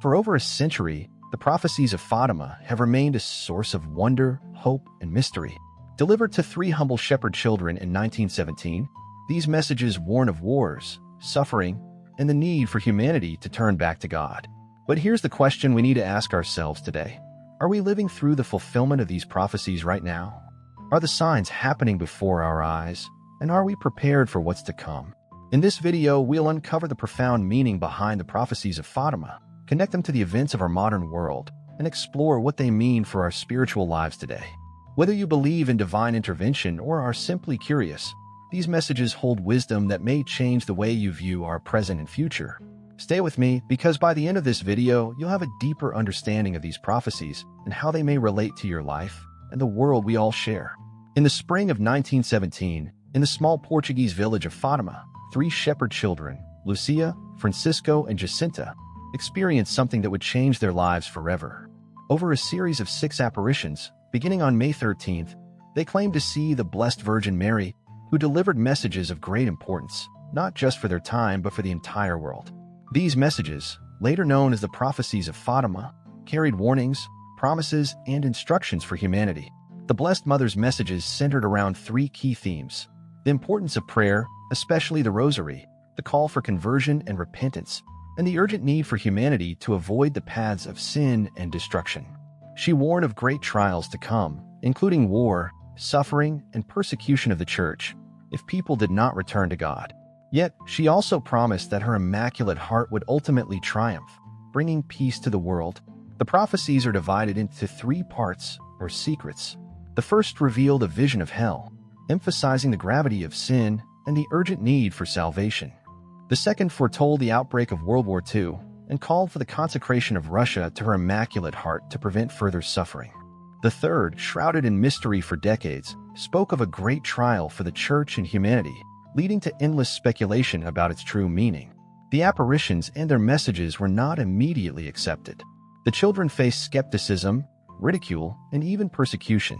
For over a century, the prophecies of Fatima have remained a source of wonder, hope, and mystery. Delivered to three humble shepherd children in 1917, these messages warn of wars, suffering, and the need for humanity to turn back to God. But here's the question we need to ask ourselves today. Are we living through the fulfillment of these prophecies right now? Are the signs happening before our eyes? And are we prepared for what's to come? In this video, we'll uncover the profound meaning behind the prophecies of Fatima, connect them to the events of our modern world, and explore what they mean for our spiritual lives today. Whether you believe in divine intervention or are simply curious, these messages hold wisdom that may change the way you view our present and future. Stay with me, because by the end of this video, you'll have a deeper understanding of these prophecies and how they may relate to your life and the world we all share. In the spring of 1917, in the small Portuguese village of Fatima, three shepherd children, Lucia, Francisco, and Jacinta, experienced something that would change their lives forever. Over a series of 6 apparitions, beginning on May 13th, they claimed to see the Blessed Virgin Mary, who delivered messages of great importance, not just for their time but for the entire world. These messages, later known as the Prophecies of Fatima, carried warnings, promises, and instructions for humanity. The Blessed Mother's messages centered around 3 key themes: the importance of prayer, especially the Rosary, the call for conversion and repentance, and the urgent need for humanity to avoid the paths of sin and destruction. She warned of great trials to come, including war, suffering, and persecution of the Church, if people did not return to God. Yet, she also promised that her Immaculate Heart would ultimately triumph, bringing peace to the world. The prophecies are divided into 3 parts, or secrets. The first revealed a vision of hell, emphasizing the gravity of sin and the urgent need for salvation. The second foretold the outbreak of World War II and called for the consecration of Russia to her Immaculate Heart to prevent further suffering. The third, shrouded in mystery for decades, spoke of a great trial for the Church and humanity, leading to endless speculation about its true meaning. The apparitions and their messages were not immediately accepted. The children faced skepticism, ridicule, and even persecution.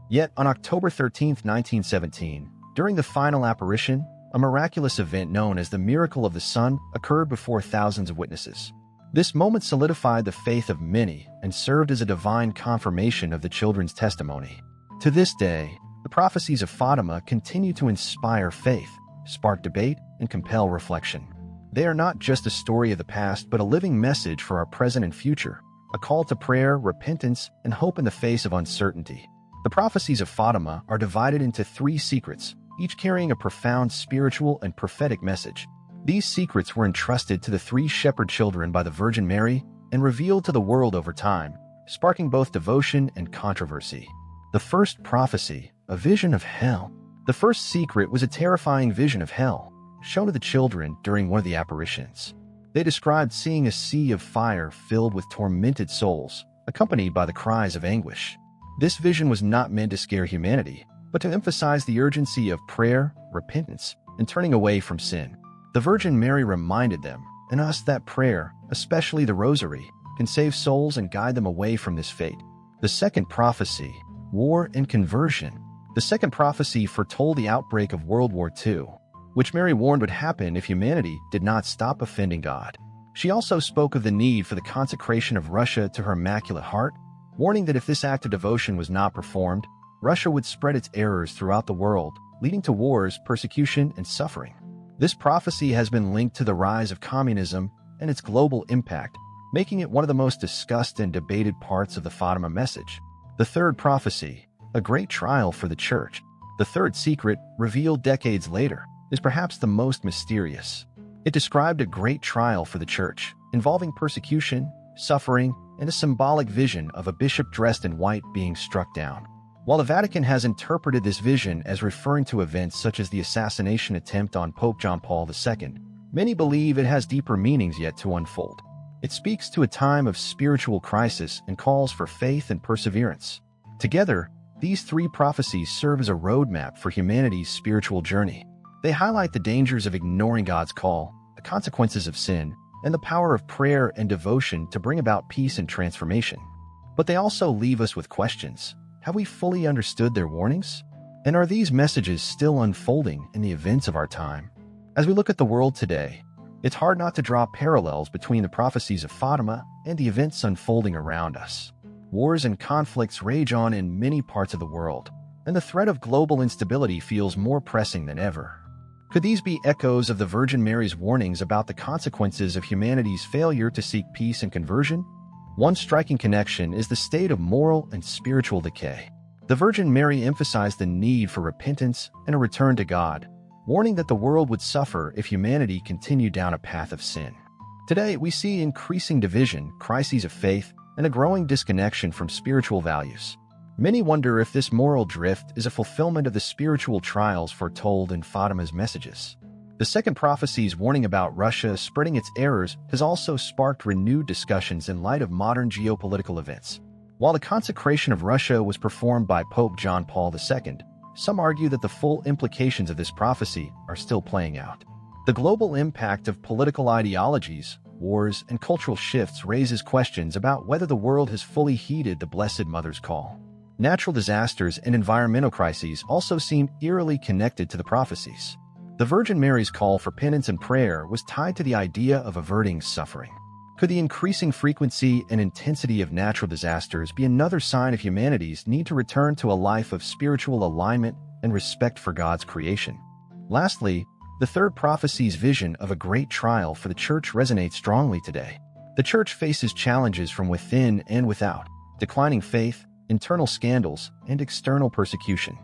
Yet, on October 13, 1917, during the final apparition, a miraculous event known as the Miracle of the Sun occurred before thousands of witnesses. This moment solidified the faith of many and served as a divine confirmation of the children's testimony. To this day, the prophecies of Fatima continue to inspire faith, spark debate, and compel reflection. They are not just a story of the past, but a living message for our present and future, a call to prayer, repentance, and hope in the face of uncertainty. The prophecies of Fatima are divided into 3 secrets, each carrying a profound spiritual and prophetic message. These secrets were entrusted to the 3 shepherd children by the Virgin Mary and revealed to the world over time, sparking both devotion and controversy. The first prophecy, a vision of hell. The first secret was a terrifying vision of hell, shown to the children during one of the apparitions. They described seeing a sea of fire filled with tormented souls, accompanied by the cries of anguish. This vision was not meant to scare humanity, but to emphasize the urgency of prayer, repentance, and turning away from sin. The Virgin Mary reminded them, and us, that prayer, especially the Rosary, can save souls and guide them away from this fate. The second prophecy, war and conversion. The second prophecy foretold the outbreak of World War II, which Mary warned would happen if humanity did not stop offending God. She also spoke of the need for the consecration of Russia to her Immaculate Heart, warning that if this act of devotion was not performed, Russia would spread its errors throughout the world, leading to wars, persecution, and suffering. This prophecy has been linked to the rise of communism and its global impact, making it one of the most discussed and debated parts of the Fatima message. The third prophecy, a great trial for the Church. The third secret, revealed decades later, is perhaps the most mysterious. It described a great trial for the Church, involving persecution, suffering, and a symbolic vision of a bishop dressed in white being struck down. While the Vatican has interpreted this vision as referring to events such as the assassination attempt on Pope John Paul II, many believe it has deeper meanings yet to unfold. It speaks to a time of spiritual crisis and calls for faith and perseverance. Together, these 3 prophecies serve as a roadmap for humanity's spiritual journey. They highlight the dangers of ignoring God's call, the consequences of sin, and the power of prayer and devotion to bring about peace and transformation. But they also leave us with questions. Have we fully understood their warnings? And are these messages still unfolding in the events of our time? As we look at the world today, It's hard not to draw parallels between the prophecies of Fatima and the events unfolding around us. Wars and conflicts rage on in many parts of the world, and the threat of global instability feels more pressing than ever. Could these be echoes of the Virgin Mary's warnings about the consequences of humanity's failure to seek peace and conversion? One striking connection is the state of moral and spiritual decay. The Virgin Mary emphasized the need for repentance and a return to God, warning that the world would suffer if humanity continued down a path of sin. Today, we see increasing division, crises of faith, and a growing disconnection from spiritual values. Many wonder if this moral drift is a fulfillment of the spiritual trials foretold in Fatima's messages. The second prophecy's warning about Russia spreading its errors has also sparked renewed discussions in light of modern geopolitical events. While the consecration of Russia was performed by Pope John Paul II, some argue that the full implications of this prophecy are still playing out. The global impact of political ideologies, wars, and cultural shifts raises questions about whether the world has fully heeded the Blessed Mother's call. Natural disasters and environmental crises also seem eerily connected to the prophecies. The Virgin Mary's call for penance and prayer was tied to the idea of averting suffering. Could the increasing frequency and intensity of natural disasters be another sign of humanity's need to return to a life of spiritual alignment and respect for God's creation? Lastly, the third prophecy's vision of a great trial for the Church resonates strongly today. The Church faces challenges from within and without, declining faith, internal scandals, and external persecution.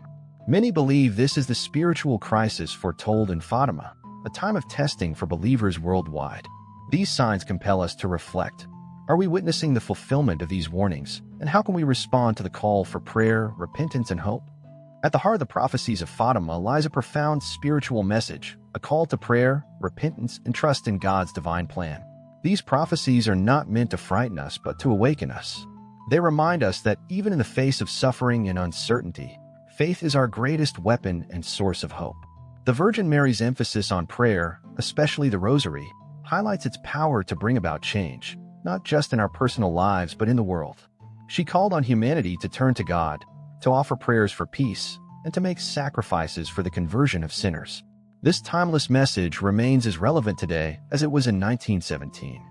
Many believe this is the spiritual crisis foretold in Fatima, a time of testing for believers worldwide. These signs compel us to reflect. Are we witnessing the fulfillment of these warnings, and how can we respond to the call for prayer, repentance, and hope? At the heart of the prophecies of Fatima lies a profound spiritual message, a call to prayer, repentance, and trust in God's divine plan. These prophecies are not meant to frighten us, but to awaken us. They remind us that even in the face of suffering and uncertainty, faith is our greatest weapon and source of hope. The Virgin Mary's emphasis on prayer, especially the Rosary, highlights its power to bring about change, not just in our personal lives but in the world. She called on humanity to turn to God, to offer prayers for peace, and to make sacrifices for the conversion of sinners. This timeless message remains as relevant today as it was in 1917.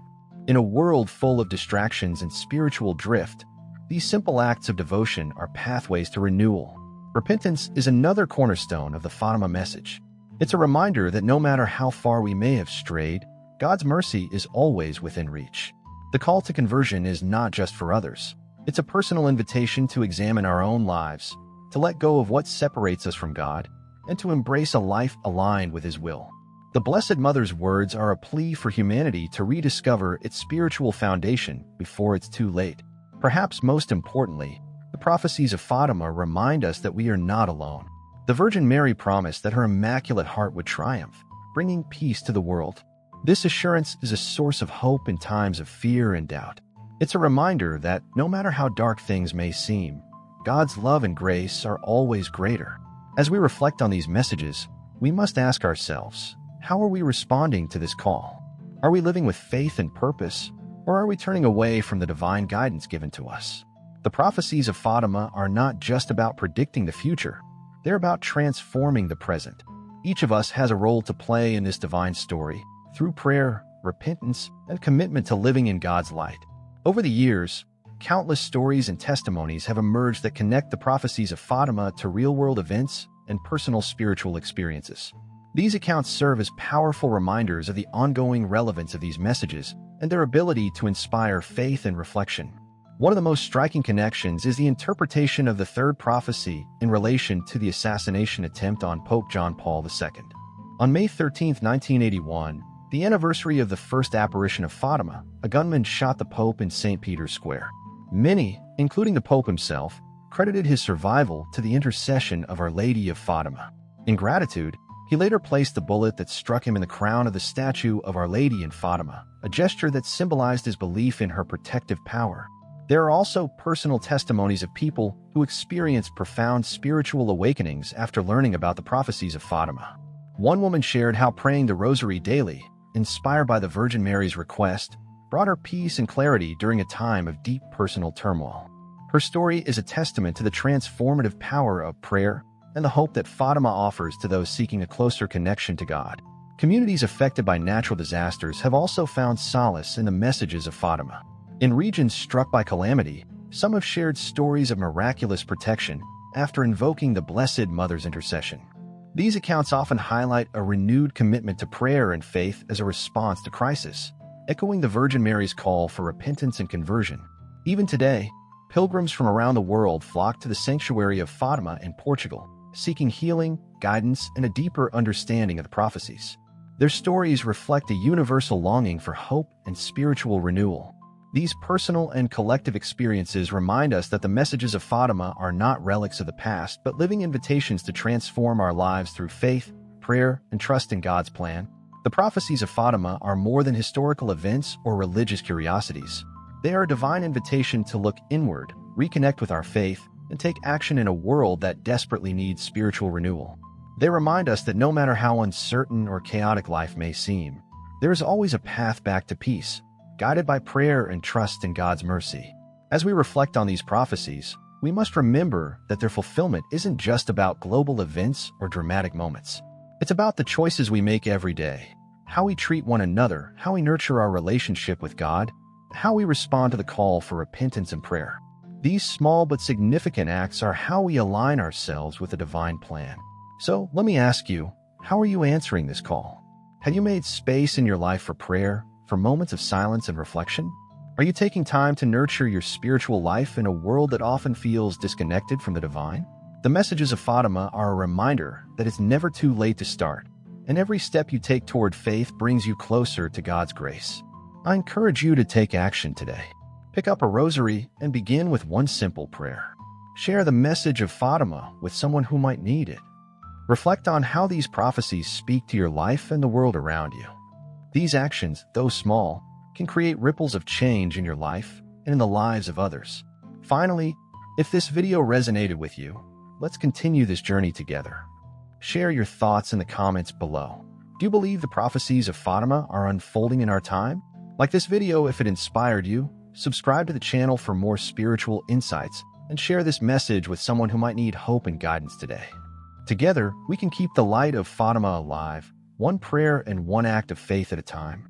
In a world full of distractions and spiritual drift, these simple acts of devotion are pathways to renewal. Repentance is another cornerstone of the Fatima message. It's a reminder that no matter how far we may have strayed, God's mercy is always within reach. The call to conversion is not just for others. It's a personal invitation to examine our own lives, to let go of what separates us from God, and to embrace a life aligned with His will. The Blessed Mother's words are a plea for humanity to rediscover its spiritual foundation before it's too late. Perhaps most importantly, the prophecies of Fatima remind us that we are not alone. The Virgin Mary promised that her Immaculate Heart would triumph, bringing peace to the world. This assurance is a source of hope in times of fear and doubt. It's a reminder that no matter how dark things may seem, God's love and grace are always greater. As we reflect on these messages, we must ask ourselves, how are we responding to this call? Are we living with faith and purpose, or are we turning away from the divine guidance given to us? The prophecies of Fatima are not just about predicting the future, they're about transforming the present. Each of us has a role to play in this divine story, through prayer, repentance, and commitment to living in God's light. Over the years, countless stories and testimonies have emerged that connect the prophecies of Fatima to real-world events and personal spiritual experiences. These accounts serve as powerful reminders of the ongoing relevance of these messages and their ability to inspire faith and reflection. One of the most striking connections is the interpretation of the third prophecy in relation to the assassination attempt on Pope John Paul II. On May 13, 1981, the anniversary of the first apparition of Fatima, a gunman shot the Pope in St. Peter's Square. Many, including the Pope himself, credited his survival to the intercession of Our Lady of Fatima. In gratitude, he later placed the bullet that struck him in the crown of the statue of Our Lady in Fatima, a gesture that symbolized his belief in her protective power. There are also personal testimonies of people who experienced profound spiritual awakenings after learning about the prophecies of Fatima. One woman shared how praying the Rosary daily, inspired by the Virgin Mary's request, brought her peace and clarity during a time of deep personal turmoil. Her story is a testament to the transformative power of prayer and the hope that Fatima offers to those seeking a closer connection to God. Communities affected by natural disasters have also found solace in the messages of Fatima. In regions struck by calamity, some have shared stories of miraculous protection after invoking the Blessed Mother's intercession. These accounts often highlight a renewed commitment to prayer and faith as a response to crisis, echoing the Virgin Mary's call for repentance and conversion. Even today, pilgrims from around the world flock to the sanctuary of Fatima in Portugal, seeking healing, guidance, and a deeper understanding of the prophecies. Their stories reflect a universal longing for hope and spiritual renewal. These personal and collective experiences remind us that the messages of Fatima are not relics of the past, but living invitations to transform our lives through faith, prayer, and trust in God's plan. The prophecies of Fatima are more than historical events or religious curiosities. They are a divine invitation to look inward, reconnect with our faith, and take action in a world that desperately needs spiritual renewal. They remind us that no matter how uncertain or chaotic life may seem, there is always a path back to peace, guided by prayer and trust in God's mercy. As we reflect on these prophecies, we must remember that their fulfillment isn't just about global events or dramatic moments. It's about the choices we make every day, how we treat one another, how we nurture our relationship with God, and how we respond to the call for repentance and prayer. These small but significant acts are how we align ourselves with the divine plan. So, let me ask you, how are you answering this call? Have you made space in your life for prayer, for moments of silence and reflection? Are you taking time to nurture your spiritual life in a world that often feels disconnected from the divine? The messages of Fatima are a reminder that it's never too late to start, and every step you take toward faith brings you closer to God's grace. I encourage you to take action today. Pick up a rosary and begin with one simple prayer. Share the message of Fatima with someone who might need it. Reflect on how these prophecies speak to your life and the world around you. These actions, though small, can create ripples of change in your life and in the lives of others. Finally, if this video resonated with you, let's continue this journey together. Share your thoughts in the comments below. Do you believe the prophecies of Fatima are unfolding in our time? Like this video if it inspired you, subscribe to the channel for more spiritual insights, and share this message with someone who might need hope and guidance today. Together, we can keep the light of Fatima alive, one prayer and one act of faith at a time.